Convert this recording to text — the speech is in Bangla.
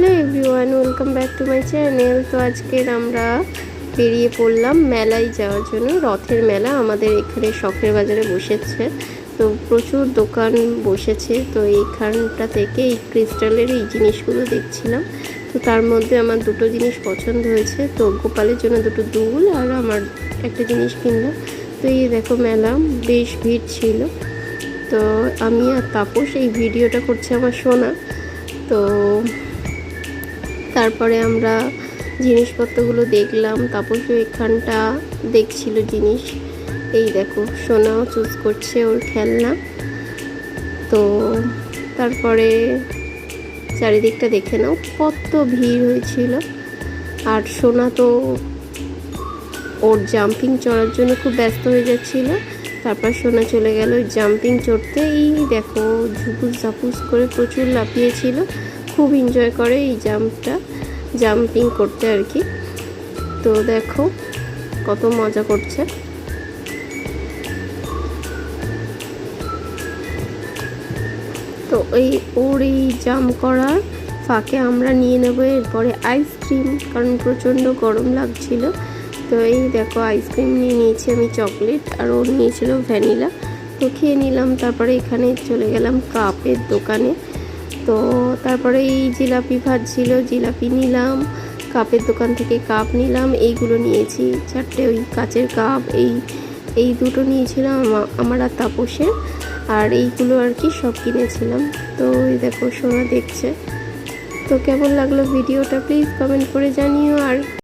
Hello everyone, welcome back to my channel. তো আজকের আমরা বেরিয়ে পড়লাম মেলায় যাওয়ার জন্য। রথের মেলা আমাদের এখানে শখের বাজারে বসেছে, তো প্রচুর দোকান বসেছে। তো এইখানটা থেকে এই ক্রিস্টালের এই জিনিসগুলো দেখছিলাম, তো তার মধ্যে আমার দুটো জিনিস পছন্দ হয়েছে। তো গোপালের জন্য দুটো দুল আর আমার একটা জিনিস কিনলাম। তো এই দেখো মেলা বেশ ভিড় ছিল। তো আমি আর তাপস এই ভিডিওটা করছে আমার সোনা। তো তারপরে আমরা জিনিসপত্রগুলো দেখলাম, তাপসও এখানটা দেখছিল জিনিস। এই দেখো সোনাও চুজ করছে ওর খেলনা। তো তারপরে চারিদিকটা দেখে নাও কত ভিড় হয়েছিল। আর সোনা তো ওর জাম্পিং চড়ার জন্য খুব ব্যস্ত হয়ে যাচ্ছিল। তারপর সোনা চলে গেল জাম্পিং চড়তে। এই দেখো ঝুপুস ঝাপুস করে প্রচুর লাফিয়েছিল, খুব এনজয় করে এই জাম্পিং করতে আর কি। তো দেখো কত মজা করছে। তো ওর এই জাম্প করার ফাঁকে আমরা নিয়ে নেব এরপরে আইসক্রিম, কারণ প্রচণ্ড গরম লাগছিল। তো এই দেখো আইসক্রিম নিয়ে নিয়েছি আমি চকলেট, আর ও নিয়েছিল ভ্যানিলা। তো খেয়ে নিলাম। তারপরে এখানে চলে গেলাম কাপের দোকানে। তো তারপরে এই জিলাপি ভাজছিল, জিলাপি নিলাম। কাপের দোকান থেকে কাপ নিলাম, এইগুলো নিয়েছি চারটে ওই কাচের কাপ। এই দুটো নিয়েছিলাম আমার আর তাপসের, আর এইগুলো আর কি সব কিনেছিলাম। তো এই দেখো সোনা দেখছে। তো কেমন লাগলো ভিডিওটা প্লিজ কমেন্ট করে জানিও। আর